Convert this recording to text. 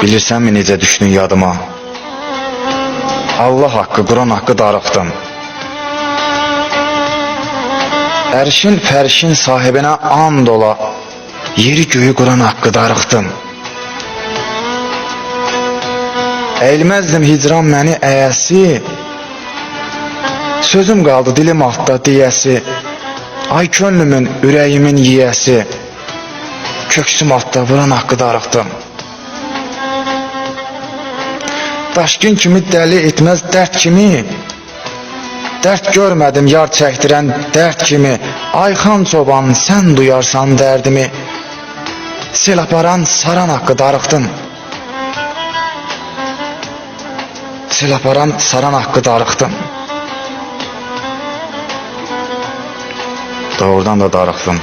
Bilirsənmi necə düşdün yadıma? Allah haqqı, Quran haqqı darıxdım. Ərşin fərşin sahibinə and ola, yeri göyü Quran haqqı darıxdım. Əyilməzdim hicran məni əyəsi, sözüm qaldı dilim altda deyəsi. Ay könlümün, ürəyimin yiyəsi, köksüm altda Quran haqqı darıxdım. Daşqın kimi dəli etməz dərd kimi, dərd görmədim yar çəkdirən dərd kimi. Ay xan çoban, sən duyarsan dərdimi, sel aparan saran haqqı darıxdım. Sel aparan saran haqqı darıxdım. Doğrudan da darıxdım.